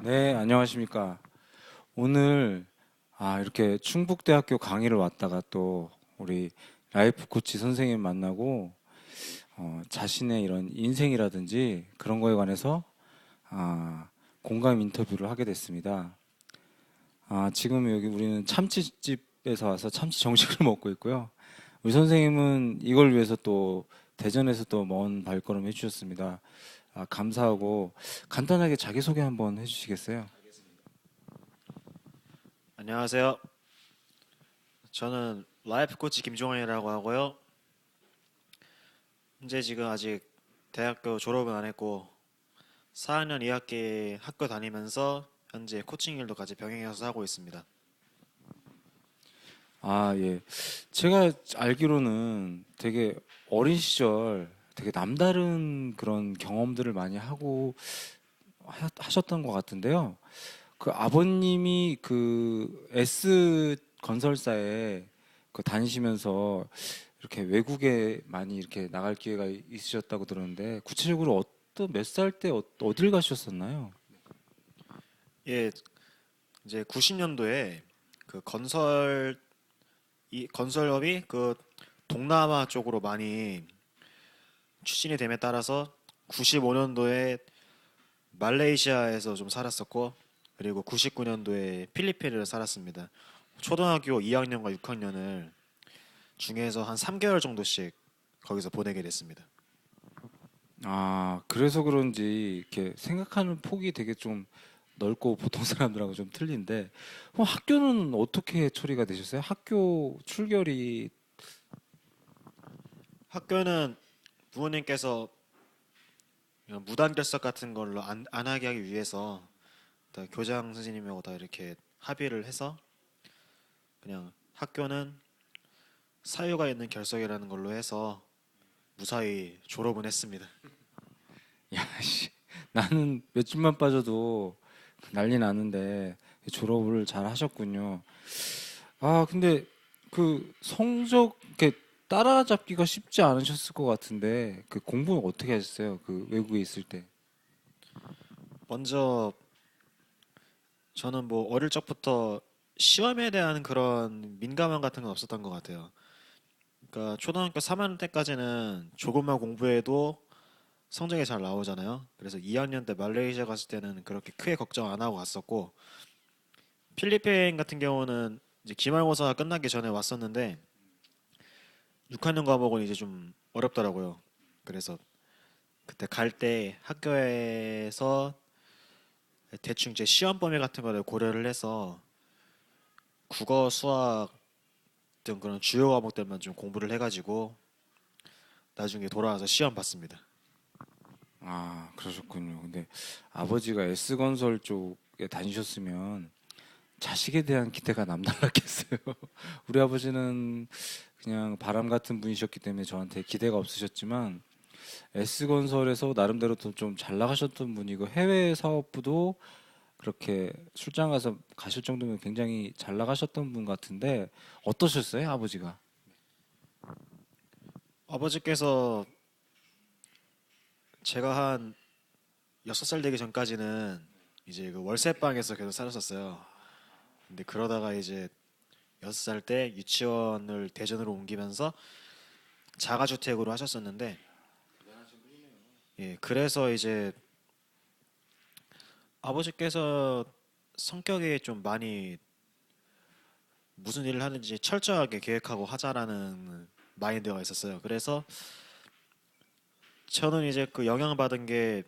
네, 안녕하십니까. 오늘 이렇게 충북대학교 강의를 왔다가 또 우리 라이프 코치 선생님 만나고 자신의 이런 인생이라든지 그런 거에 관해서 공감 인터뷰를 하게 됐습니다. 지금 여기 우리는 참치집에서 와서 참치 정식을 먹고 있고요. 우리 선생님은 이걸 위해서 또 대전에서 또 먼 발걸음 해주셨습니다. 감사하고 간단하게 자기소개 한번 해주시겠어요? 안녕하세요. 저는 라이프 코치 김종환이라고 하고요. 현재 지금 아직 대학교 졸업은 안 했고 4학년 2학기 학교 다니면서 현재 코칭 일도 같이 병행해서 하고 있습니다. 예. 제가 알기로는 되게 어린 시절 되게 남다른 그런 경험들을 많이 하고 하셨던 것 같은데요. 그 아버님이 그 S 건설사에 그 다니시면서 이렇게 외국에 많이 이렇게 나갈 기회가 있으셨다고 들었는데 구체적으로 몇 살 때 어딜 가셨었나요? 예, 이제 90년도에 그 건설업이 그 동남아 쪽으로 많이 추진이 됨에 따라서 95년도에 말레이시아에서 좀 살았었고 그리고 99년도에 필리핀을 살았습니다. 초등학교 2학년과 6학년을 중에서 한 3개월 정도씩 거기서 보내게 됐습니다. 그래서 그런지 이렇게 생각하는 폭이 되게 좀 넓고 보통 사람들하고 좀 틀린데, 그럼 학교는 어떻게 처리가 되셨어요? 학교 출결이. 학교는 부모님께서 무단 결석 같은 걸로 안 하게 하기 위해서 다 교장 선생님하고 다 이렇게 합의를 해서 그냥 학교는 사유가 있는 결석이라는 걸로 해서 무사히 졸업은 했습니다. 야, 씨, 나는 몇 줌만 빠져도 난리 나는데 졸업을 잘 하셨군요. 근데 그 성적 이렇게 따라잡기가 쉽지 않으셨을 것 같은데 그 공부는 어떻게 하셨어요? 그 외국에 있을 때. 먼저 저는 뭐 어릴 적부터 시험에 대한 그런 민감함 같은 건 없었던 것 같아요. 그러니까 초등학교 3학년 때까지는 조금만 공부해도 성적이 잘 나오잖아요. 그래서 2학년 때 말레이시아 갔을 때는 그렇게 크게 걱정 안 하고 갔었고 필리핀 같은 경우는 이제 기말고사가 끝나기 전에 왔었는데 6학년 과목은 이제 좀 어렵더라고요. 그래서 그때 갈 때 학교에서 대충 이제 시험 범위 같은 거를 고려를 해서 국어, 수학 등 그런 주요 과목들만 좀 공부를 해가지고 나중에 돌아와서 시험 봤습니다. 그러셨군요. 근데 아버지가 S건설 쪽에 다니셨으면 자식에 대한 기대가 남달랐겠어요. 우리 아버지는 그냥 바람 같은 분이셨기 때문에 저한테 기대가 없으셨지만 S건설에서 나름대로 좀 잘 나가셨던 분이고 해외 사업부도 그렇게 출장 가서 가실 정도면 굉장히 잘 나가셨던 분 같은데 어떠셨어요, 아버지가? 아버지께서 제가 한 6살 되기 전까지는 이제 그 월세방에서 계속 살았었어요. 근데 그러다가 이제 6살 때 유치원을 대전으로 옮기면서 자가주택으로 하셨었는데 예, 그래서 이제 아버지께서 성격이 좀 많이 무슨 일을 하는지 철저하게 계획하고 하자라는 마인드가 있었어요. 그래서 저는 이제 그 영향받은 게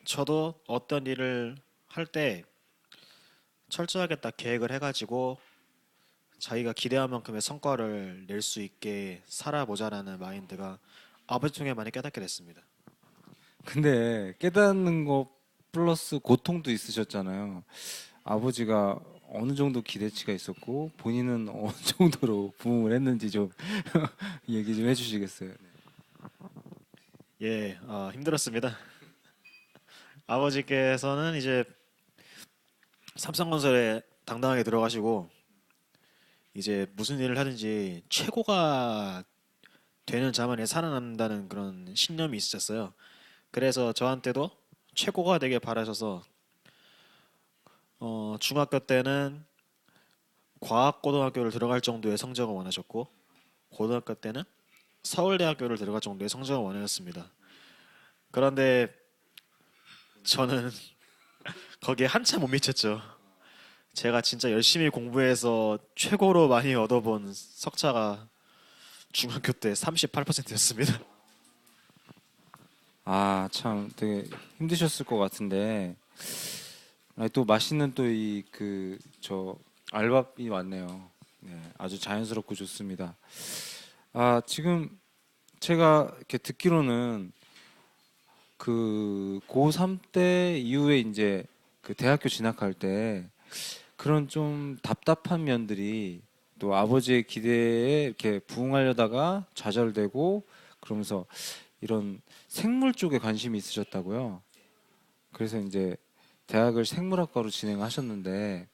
저도 어떤 일을 할 때 철저하게 딱 계획을 해가지고 자기가 기대한 만큼의 성과를 낼 수 있게 살아보자라는 마인드가 아버지 통해 많이 깨닫게 됐습니다. 근데 깨닫는 거 플러스 고통도 있으셨잖아요. 아버지가 어느 정도 기대치가 있었고 본인은 어느 정도로 부응을 했는지 좀 얘기 좀 해주시겠어요? 네. 예, 힘들었습니다. 아버지께서는 이제 삼성건설에 당당하게 들어가시고 이제 무슨 일을 하든지 최고가 되는 자만이 살아남는다는 그런 신념이 있으셨어요. 그래서 저한테도 최고가 되길 바라셔서 중학교 때는 과학고등학교를 들어갈 정도의 성적을 원하셨고 고등학교 때는 서울대학교를 들어갈 정도의 성적을 원하셨습니다. 그런데 저는 거기에 한참 못 미쳤죠. 제가 진짜 열심히 공부해서 최고로 많이 얻어본 석차가 중학교 때 38%였습니다. 아, 참 되게 힘드셨을 것 같은데. 아니, 또 맛있는 또 이 그 저 알밥이 왔네요. 네, 아주 자연스럽고 좋습니다. 아, 지금 제가 이렇게 듣기로는 그 고3 때 이후에 이제 그 대학교 진학할 때 그런 좀 답답한 면들이 또 아버지의 기대에 이렇게 부응하려다가 좌절되고 그러면서 이런 생물 쪽에 관심이 있으셨다고요. 그래서 이제 대학을 생물학과로 진행하셨는데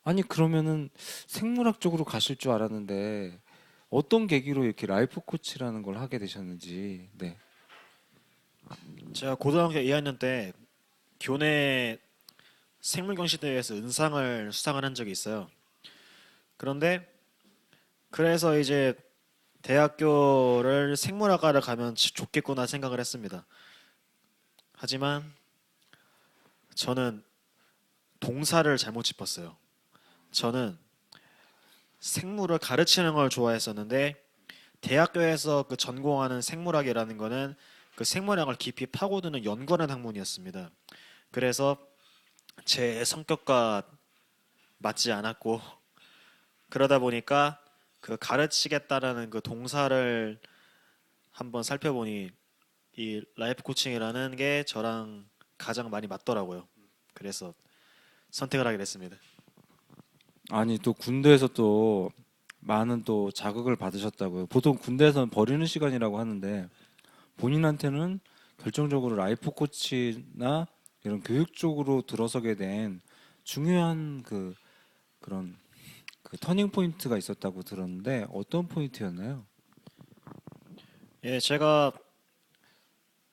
아니 그러면은 생물학 쪽으로 가실 줄 알았는데 어떤 계기로 이렇게 라이프 코치라는 걸 하게 되셨는지. 네. 제가 고등학교 2학년 때 교내 생물경시 대회에서 은상을 수상을 한 적이 있어요. 그런데 그래서 이제 대학교를 생물학과를 가면 좋겠구나 생각을 했습니다. 하지만 저는 동사를 잘못 짚었어요. 저는 생물을 가르치는 걸 좋아했었는데 대학교에서 그 전공하는 생물학이라는 거는 그 생물학을 깊이 파고드는 연구하는 학문이었습니다. 그래서 제 성격과 맞지 않았고 그러다 보니까 그 가르치겠다라는 그 동사를 한번 살펴보니 이 라이프 코칭이라는 게 저랑 가장 많이 맞더라고요. 그래서 선택을 하게 됐습니다. 아니 또 군대에서 또 많은 또 자극을 받으셨다고요. 보통 군대에서는 버리는 시간이라고 하는데 본인한테는 결정적으로 라이프 코치나 이런 교육 쪽으로 들어서게 된 중요한 그런 그 터닝 포인트가 있었다고 들었는데 어떤 포인트였나요? 예, 제가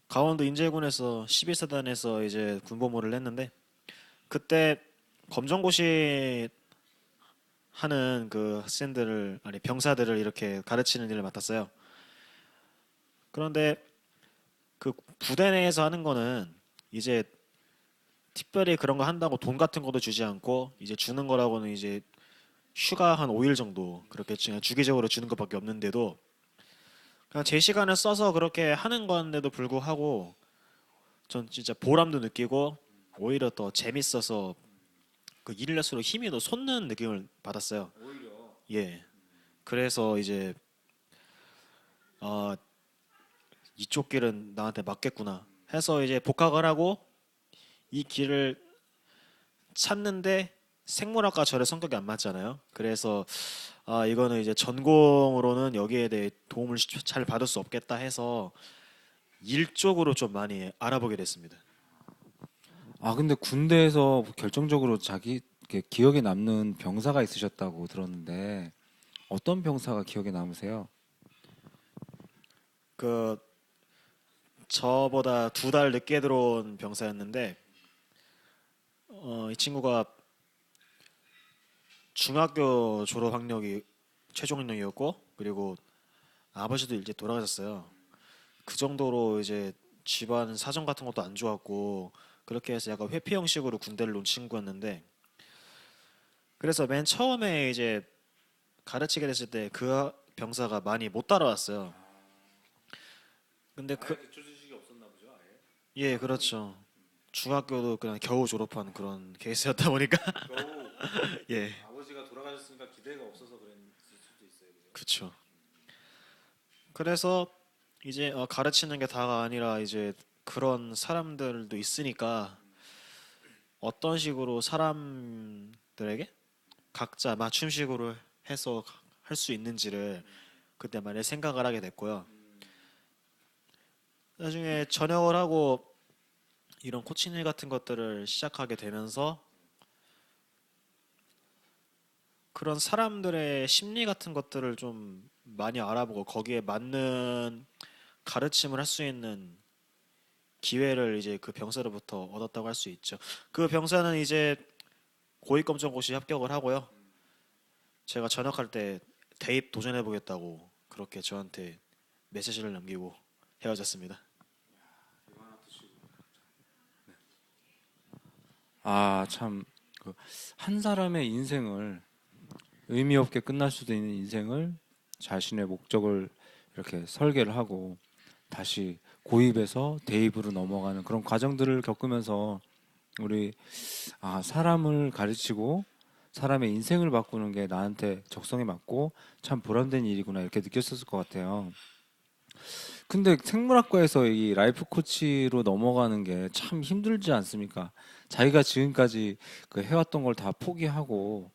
강원도 인제군에서 11사단에서 이제 군복무를 했는데 그때 검정고시 하는 그 학생들을 아니 병사들을 이렇게 가르치는 일을 맡았어요. 그런데 그 부대 내에서 하는 거는 이제 특별히 그런 거 한다고 돈 같은 것도 주지 않고 이제 주는 거라고는 이제 휴가 한 5일 정도 그렇게 그냥 주기적으로 주는 것밖에 없는데도 그냥 제 시간을 써서 그렇게 하는 건데도 불구하고 전 진짜 보람도 느끼고 오히려 더 재밌어서 그 일을 할수록 힘이 더 솟는 느낌을 받았어요. 예. 그래서 이제 아 이쪽 길은 나한테 맞겠구나 해서 이제 복학을 하고 이 길을 찾는데 생물학과 저의 성격이 안 맞잖아요. 그래서 아 이거는 이제 전공으로는 여기에 대해 도움을 잘 받을 수 없겠다 해서 일 쪽으로 좀 많이 알아보게 됐습니다. 아 근데 군대에서 결정적으로 자기 이렇게 기억에 남는 병사가 있으셨다고 들었는데 어떤 병사가 기억에 남으세요? 그 저보다 2달 늦게 들어온 병사였는데 이 친구가 중학교 졸업 학력이 최종 학력이었고 그리고 아버지도 일찍 돌아가셨어요. 그 정도로 이제 집안 사정 같은 것도 안 좋았고 그렇게 해서 약간 회피 형식으로 군대를 온 친구였는데 그래서 맨 처음에 이제 가르치게 됐을 때 그 병사가 많이 못 따라왔어요. 근데 예, 그렇죠. 중학교도 그냥 겨우 졸업한 그런 케이스였다 보니까 예, 아버지가 돌아가셨으니까 기대가 없어서 그랬을 수도 있어요. 그렇죠. 그래서 이제 가르치는 게 다가 아니라 이제 그런 사람들도 있으니까 어떤 식으로 사람들에게 각자 맞춤식으로 해서 할 수 있는지를 그때 많이 생각을 하게 됐고요. 나중에 전역을 하고 이런 코칭 일 같은 것들을 시작하게 되면서 그런 사람들의 심리 같은 것들을 좀 많이 알아보고 거기에 맞는 가르침을 할 수 있는 기회를 이제 그 병사로부터 얻었다고 할 수 있죠. 그 병사는 이제 고위검정고시 합격을 하고요. 제가 전역할 때 대입 도전해 보겠다고 그렇게 저한테 메시지를 남기고 헤어졌습니다. 아, 참, 그, 한 사람의 인생을 의미 없게 끝날 수도 있는 인생을 자신의 목적을 이렇게 설계를 하고 다시 고입에서 대입으로 넘어가는 그런 과정들을 겪으면서 우리 사람을 가르치고 사람의 인생을 바꾸는 게 나한테 적성에 맞고 참 보람된 일이구나 이렇게 느꼈었을 것 같아요. 근데 생물학과에서 이 라이프 코치로 넘어가는 게 참 힘들지 않습니까? 자기가 지금까지 그 해왔던 걸 다 포기하고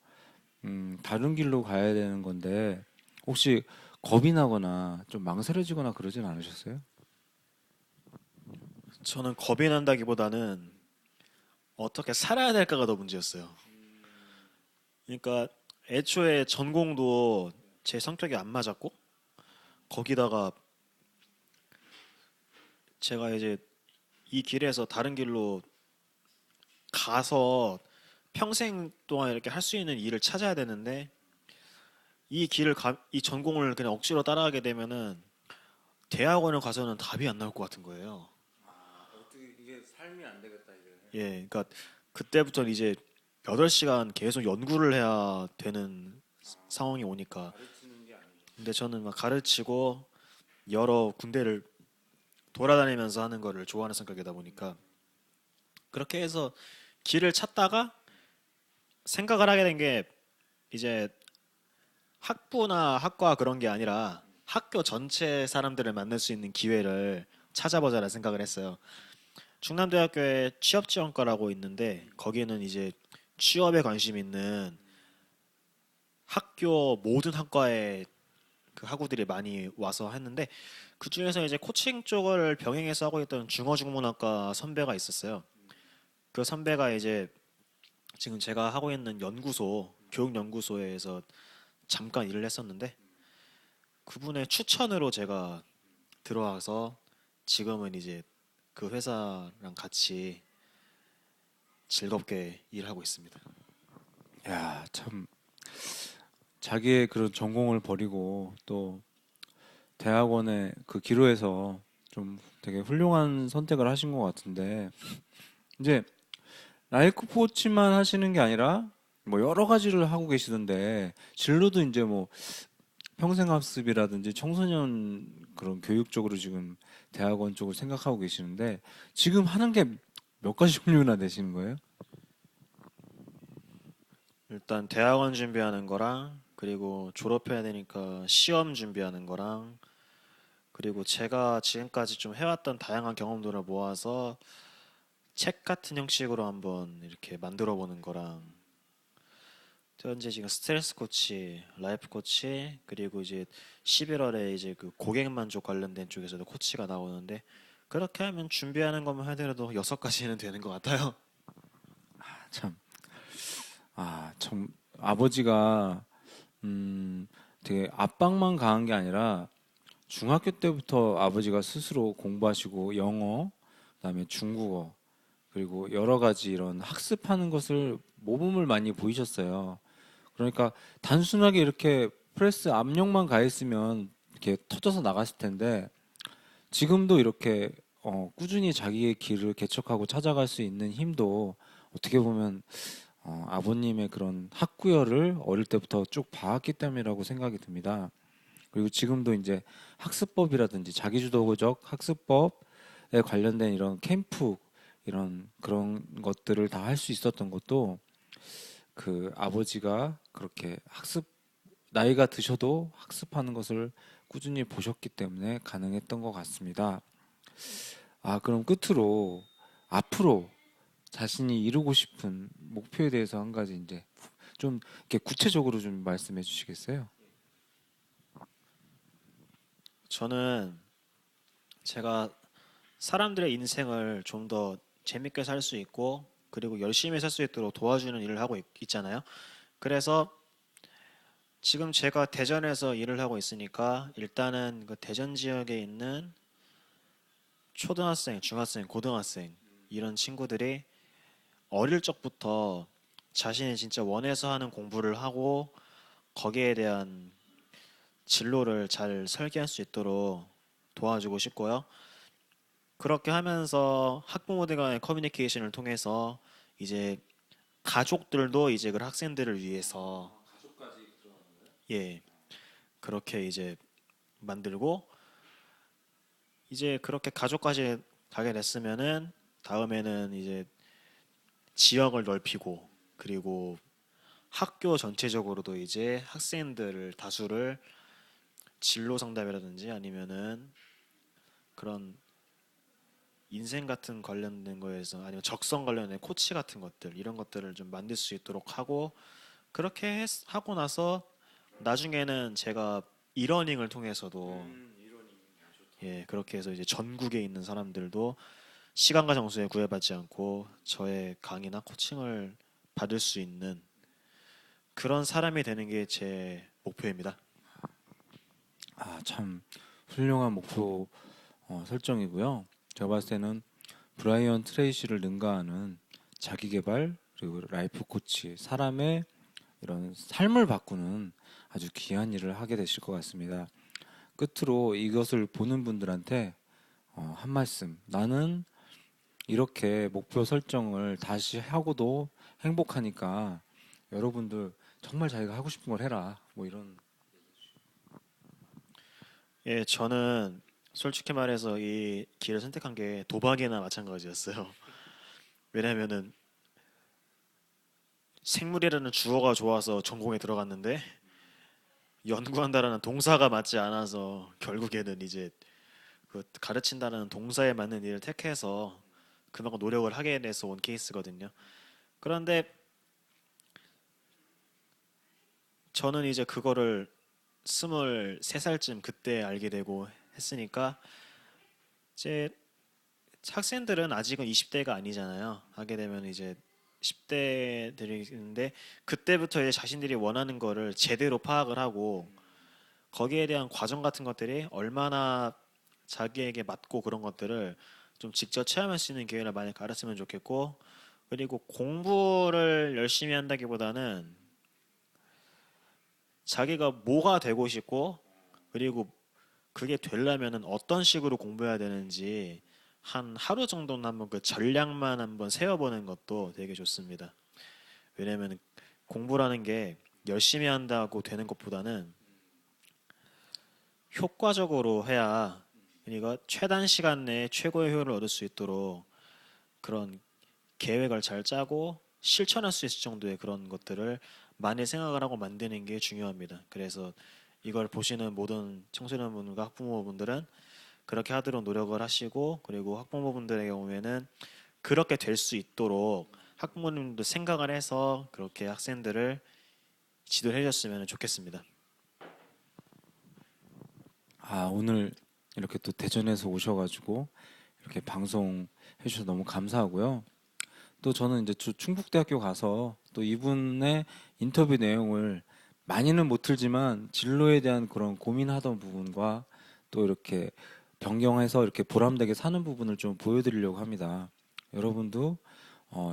다른 길로 가야 되는 건데 혹시 겁이 나거나 좀 망설여지거나 그러진 않으셨어요? 저는 겁이 난다기보다는 어떻게 살아야 될까가 더 문제였어요. 그러니까 애초에 전공도 제 성격이 안 맞았고 거기다가 제가 이제 이 길에서 다른 길로 가서 평생 동안 이렇게 할 수 있는 일을 찾아야 되는데 이 전공을 그냥 억지로 따라가게 되면은 대학원을 가서는 답이 안 나올 것 같은 거예요. 어떻게 이게 삶이 안 되겠다 이게. 예, 그러니까 그때부터는 이제 8시간 계속 연구를 해야 되는 상황이 오니까. 가르치는 게 아니에요. 근데 저는 막 가르치고 여러 군데를 돌아다니면서 하는 거를 좋아하는 성격이다 보니까 그렇게 해서 길을 찾다가 생각을 하게 된 게 이제 학부나 학과 그런 게 아니라 학교 전체 사람들을 만날 수 있는 기회를 찾아보자라는 생각을 했어요. 충남대학교에 취업지원과라고 있는데 거기는 이제 취업에 관심 있는 학교 모든 학과의 그 학우들이 많이 와서 했는데 그 중에서 이제 코칭 쪽을 병행해서 하고 있던 중어중문학과 선배가 있었어요. 그 선배가 이제 지금 제가 하고 있는 연구소, 교육연구소에서 잠깐 일을 했었는데 그분의 추천으로 제가 들어와서 지금은 이제 그 회사랑 같이 즐겁게 일하고 있습니다. 야, 참 자기의 그런 전공을 버리고 또 대학원의 그 기로에서 좀 되게 훌륭한 선택을 하신 것 같은데 이제 라이프 코치만 하시는 게 아니라 뭐 여러 가지를 하고 계시던데 진로도 이제 뭐 평생학습이라든지 청소년 그런 교육 쪽으로 지금 대학원 쪽을 생각하고 계시는데 지금 하는 게 몇 가지 종류나 되시는 거예요? 일단 대학원 준비하는 거랑 그리고 졸업해야 되니까 시험 준비하는 거랑 그리고 제가 지금까지 좀 해왔던 다양한 경험들을 모아서 책 같은 형식으로 한번 이렇게 만들어 보는 거랑 현재 지금 스트레스 코치, 라이프 코치 그리고 이제 11월에 이제 그 고객 만족 관련된 쪽에서도 코치가 나오는데 그렇게 하면 준비하는 것만 하더라도 6가지는 되는 것 같아요. 참, 참 아버지가 되게 압박만 강한 게 아니라 중학교 때부터 아버지가 스스로 공부하시고 영어, 그다음에 중국어, 그리고 여러 가지 이런 학습하는 것을 모범을 많이 보이셨어요. 그러니까 단순하게 이렇게 프레스 압력만 가했으면 이렇게 터져서 나갔을 텐데 지금도 이렇게 꾸준히 자기의 길을 개척하고 찾아갈 수 있는 힘도 어떻게 보면 아버님의 그런 학구열을 어릴 때부터 쭉 봐왔기 때문이라고 생각이 듭니다. 그리고 지금도 이제 학습법이라든지 자기주도적 학습법에 관련된 이런 캠프 이런 그런 것들을 다 할 수 있었던 것도 그 아버지가 그렇게 학습 나이가 드셔도 학습하는 것을 꾸준히 보셨기 때문에 가능했던 것 같습니다. 그럼 끝으로 앞으로 자신이 이루고 싶은 목표에 대해서 한 가지 이제 좀 이렇게 구체적으로 좀 말씀해 주시겠어요? 저는 제가 사람들의 인생을 좀 더 재밌게 살 수 있고 그리고 열심히 살 수 있도록 도와주는 일을 하고 있잖아요. 그래서 지금 제가 대전에서 일을 하고 있으니까 일단은 그 대전 지역에 있는 초등학생, 중학생, 고등학생 이런 친구들이 어릴 적부터 자신이 진짜 원해서 하는 공부를 하고 거기에 대한 진로를 잘 설계할 수 있도록 도와주고 싶고요. 그렇게 하면서 학부모들 간의 커뮤니케이션을 통해서 이제 가족들도 이제 그 학생들을 위해서 예, 그렇게 이제 만들고 이제 그렇게 가족까지 가게 됐으면은 다음에는 이제 지역을 넓히고 그리고 학교 전체적으로도 이제 학생들을 다수를 진로 상담이라든지 아니면은 그런 인생 같은 관련된 거에서 아니면 적성 관련된 코치 같은 것들 이런 것들을 좀 만들 수 있도록 하고 그렇게 하고 나서 나중에는 제가 이러닝을 통해서도 예 그렇게 해서 이제 전국에 있는 사람들도 시간과 장소에 구애받지 않고 저의 강의나 코칭을 받을 수 있는 그런 사람이 되는 게 제 목표입니다. 아, 참 훌륭한 목표 설정이고요. 제가 봤을 때는 브라이언 트레이시를 능가하는 자기 개발 그리고 라이프 코치, 사람의 이런 삶을 바꾸는 아주 귀한 일을 하게 되실 것 같습니다. 끝으로 이것을 보는 분들한테 한 말씀. 나는 이렇게 목표 설정을 다시 하고도 행복하니까 여러분들 정말 자기가 하고 싶은 걸 해라. 뭐 이런. 예, 저는 솔직히 말해서 이 길을 선택한 게 도박이나 마찬가지였어요. 왜냐면은 생물이라는 주어가 좋아서 전공에 들어갔는데 연구한다라는 동사가 맞지 않아서 결국에는 이제 그 가르친다는 동사에 맞는 일을 택해서 그만큼 노력을 하게 돼서 온 케이스거든요. 그런데 저는 이제 그거를 23살쯤 그때 알게 되고 했으니까 이제 학생들은 아직은 20대가 아니잖아요. 하게 되면 이제 10대들인데 그때부터 이제 자신들이 원하는 거를 제대로 파악을 하고 거기에 대한 과정 같은 것들이 얼마나 자기에게 맞고 그런 것들을 좀 직접 체험할 수 있는 기회를 많이 가졌으면 좋겠고 그리고 공부를 열심히 한다기보다는 자기가 뭐가 되고 싶고 그리고 그게 되려면은 어떤 식으로 공부해야 되는지 한 하루 정도는 한번 그 전략만 한번 세워보는 것도 되게 좋습니다. 왜냐면 공부라는 게 열심히 한다고 되는 것보다는 효과적으로 해야 그러니까 최단 시간 내에 최고의 효율을 얻을 수 있도록 그런 계획을 잘 짜고 실천할 수 있을 정도의 그런 것들을 많이 생각을 하고 만드는 게 중요합니다. 그래서 이걸 보시는 모든 청소년분과 학부모분들은 그렇게 하도록 노력을 하시고 그리고 학부모분들의 경우에는 그렇게 될 수 있도록 학부모님도 생각을 해서 그렇게 학생들을 지도해 줬으면 좋겠습니다. 아, 오늘 이렇게 또 대전에서 오셔가지고 이렇게 방송 해주셔서 너무 감사하고요. 또 저는 이제 충북대학교 가서 또 이분의 인터뷰 내용을 많이는 못 틀지만 진로에 대한 그런 고민하던 부분과 또 이렇게 변경해서 이렇게 보람되게 사는 부분을 좀 보여드리려고 합니다. 여러분도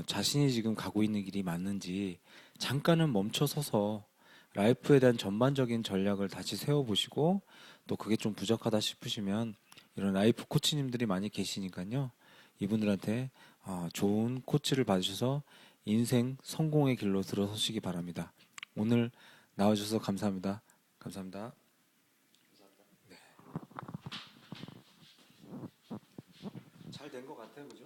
자신이 지금 가고 있는 길이 맞는지 잠깐은 멈춰 서서 라이프에 대한 전반적인 전략을 다시 세워보시고 또 그게 좀 부족하다 싶으시면 이런 라이프 코치님들이 많이 계시니까요. 이분들한테 좋은 코치를 받으셔서 인생 성공의 길로 들어서시기 바랍니다. 오늘 나와주셔서 감사합니다. 감사합니다. 잘 된 것 같아요, 그죠?